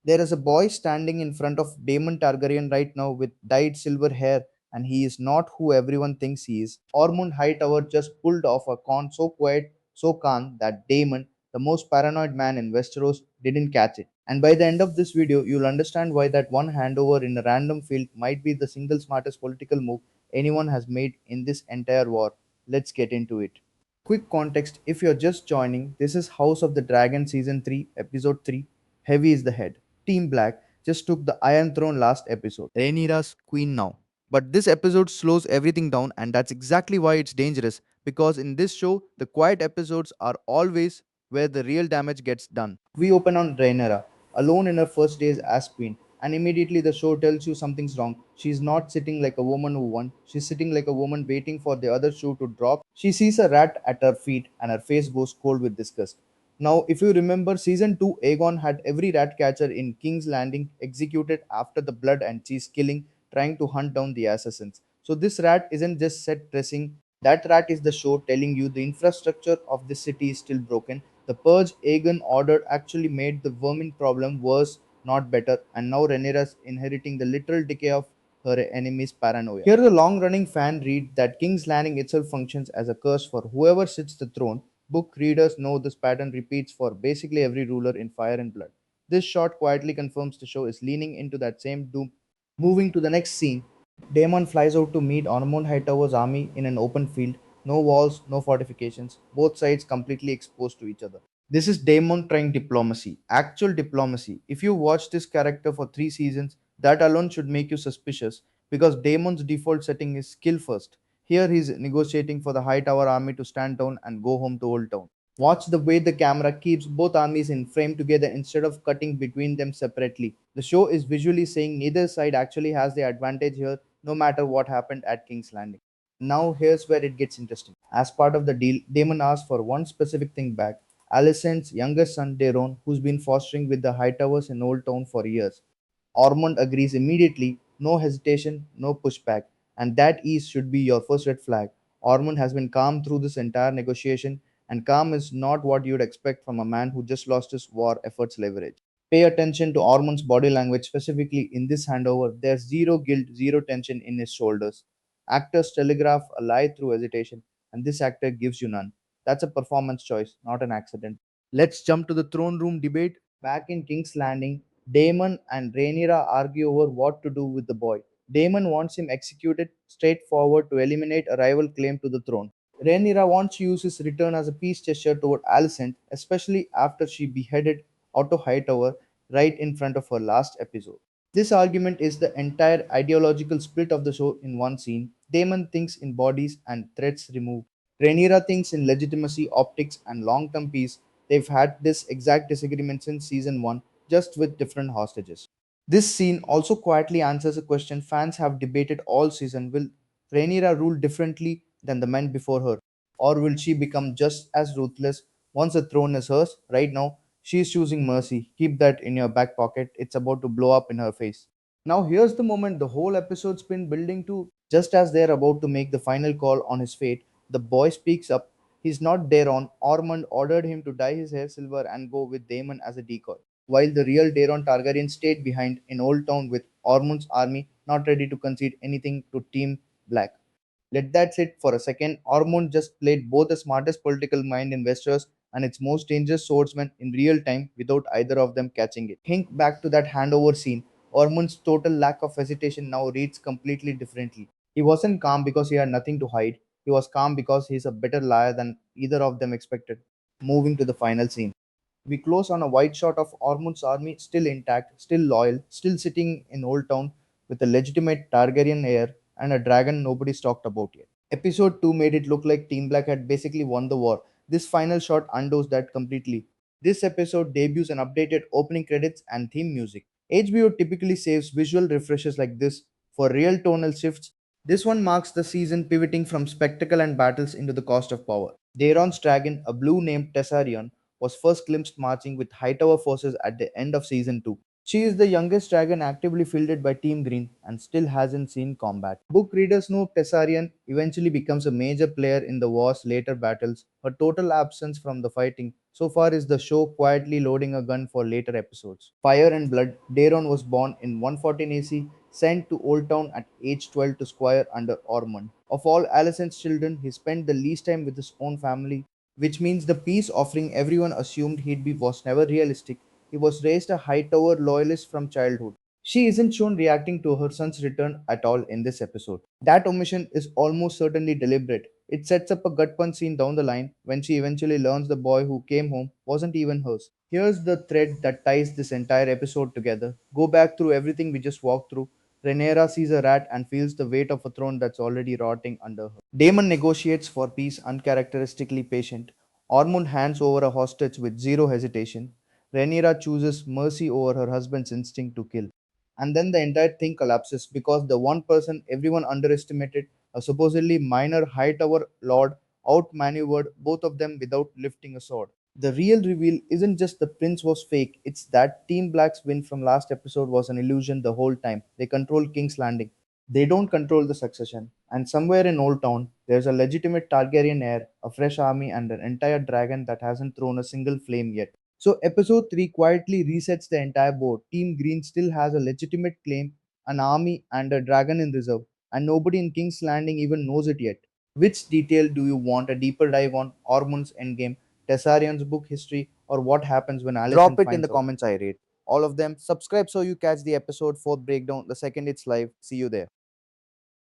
There is a boy standing in front of Daemon Targaryen right now with dyed silver hair, and he is not who everyone thinks he is. Ormund Hightower just pulled off a con so quiet, so calm that Daemon, the most paranoid man in Westeros, didn't catch it. And by the end of this video, you'll understand why that one handover in a random field might be the single smartest political move anyone has made in this entire war. Let's get into it. Quick context, if you're just joining, this is House of the Dragon Season 3, Episode 3. Heavy is the head. Team Black just took the Iron Throne last episode. Rhaenyra's queen now. But this episode slows everything down, and that's exactly why it's dangerous, because in this show, the quiet episodes are always where the real damage gets done. We open on Rhaenyra, alone in her first days as queen, and immediately the show tells you something's wrong. She's not sitting like a woman who won, she's sitting like a woman waiting for the other shoe to drop. She sees a rat at her feet, and her face goes cold with disgust. Now, if you remember, season 2, Aegon had every rat catcher in King's Landing executed after the blood and cheese killing, trying to hunt down the assassins. So, this rat isn't just set dressing, that rat is the show telling you the infrastructure of this city is still broken. The purge Aegon ordered actually made the vermin problem worse, not better, and now Rhaenyra is inheriting the literal decay of her enemy's paranoia. Here, the long running fan read that King's Landing itself functions as a curse for whoever sits the throne. Book readers know this pattern repeats for basically every ruler in Fire and Blood. This shot quietly confirms the show is leaning into that same doom. Moving to the next scene, Daemon flies out to meet Ormond Hightower's army in an open field. No walls, no fortifications, both sides completely exposed to each other. This is Daemon trying diplomacy, actual diplomacy. If you watch this character for 3 seasons, that alone should make you suspicious because Daemon's default setting is skill first. Here he's negotiating for the Hightower army to stand down and go home to Old Town. Watch the way the camera keeps both armies in frame together instead of cutting between them separately. The show is visually saying neither side actually has the advantage here, no matter what happened at King's Landing. Now, here's where it gets interesting. As part of the deal, Damon asks for one specific thing back: Alicent's youngest son, Daeron, who's been fostering with the Hightowers in Old Town for years. Ormond agrees immediately, no hesitation, no pushback, and that ease should be your first red flag. Ormond has been calm through this entire negotiation, and calm is not what you'd expect from a man who just lost his war efforts leverage. Pay attention to Ormond's body language, specifically in this handover. There's zero guilt, zero tension in his shoulders. Actors telegraph a lie through hesitation, and this actor gives you none. That's a performance choice, not an accident. Let's jump to the throne room debate. Back in King's Landing, Daemon and Rhaenyra argue over what to do with the boy. Daemon wants him executed straightforward to eliminate a rival claim to the throne. Rhaenyra wants to use his return as a peace gesture toward Alicent, especially after she beheaded Otto Hightower right in front of her last episode. This argument is the entire ideological split of the show in one scene. Daemon thinks in bodies and threats removed. Rhaenyra thinks in legitimacy, optics, and long-term peace. They've had this exact disagreement since season 1, just with different hostages. This scene also quietly answers a question fans have debated all season. Will Rhaenyra rule differently than the men before her? Or will she become just as ruthless once the throne is hers? Right now, she is choosing mercy. Keep that in your back pocket. It's about to blow up in her face. Now, here's the moment the whole episode's been building to. Just as they're about to make the final call on his fate, the boy speaks up. He's not Daeron. Ormond ordered him to dye his hair silver and go with Daemon as a decoy, while the real Daeron Targaryen stayed behind in Old Town with Ormond's army, not ready to concede anything to Team Black. Let that sit for a second. Ormond just played both the smartest political mind in Westeros and its most dangerous swordsman in real time without either of them catching it. Think back to that handover scene. Ormond's total lack of hesitation now reads completely differently. He wasn't calm because he had nothing to hide. He was calm because he's a better liar than either of them expected. Moving to the final scene. We close on a wide shot of Ormond's army still intact, still loyal, still sitting in Old Town with a legitimate Targaryen heir and a dragon nobody's talked about yet. Episode 2 made it look like Team Black had basically won the war. This final shot undoes that completely. This episode debuts an updated opening credits and theme music. HBO typically saves visual refreshes like this for real tonal shifts. This one marks the season pivoting from spectacle and battles into the cost of power. Daeron's dragon, a blue named Tessarion, was first glimpsed marching with Hightower forces at the end of season 2. She is the youngest dragon actively fielded by Team Green and still hasn't seen combat. Book readers know Tessarion eventually becomes a major player in the war's later battles. Her total absence from the fighting so far is the show quietly loading a gun for later episodes. Fire and Blood, Daeron was born in 114 AC, sent to Old Town at age 12 to squire under Ormond. Of all Alicent's children, he spent the least time with his own family, which means the peace offering everyone assumed he'd be was never realistic. He was raised a Hightower loyalist from childhood. She isn't shown reacting to her son's return at all in this episode. That omission is almost certainly deliberate. It sets up a gut punch scene down the line when she eventually learns the boy who came home wasn't even hers. Here's the thread that ties this entire episode together. Go back through everything we just walked through. Rhaenyra sees a rat and feels the weight of a throne that's already rotting under her. Daemon negotiates for peace uncharacteristically patient. Ormund hands over a hostage with zero hesitation. Rhaenyra chooses mercy over her husband's instinct to kill. And then the entire thing collapses because the one person everyone underestimated, a supposedly minor Hightower lord, outmaneuvered both of them without lifting a sword. The real reveal isn't just the prince was fake, it's that Team Black's win from last episode was an illusion the whole time. They control King's Landing. They don't control the succession. And somewhere in Old Town, there's a legitimate Targaryen heir, a fresh army, and an entire dragon that hasn't thrown a single flame yet. So episode 3 quietly resets the entire board. Team Green still has a legitimate claim, an army, and a dragon in reserve, and nobody in King's Landing even knows it yet. Which detail do you want a deeper dive on? Ormond's endgame, Tessarion's book history, or what happens when Alicent Drop it in the comments I rate. All of them. Subscribe so you catch the episode 4th breakdown the second it's live. See you there.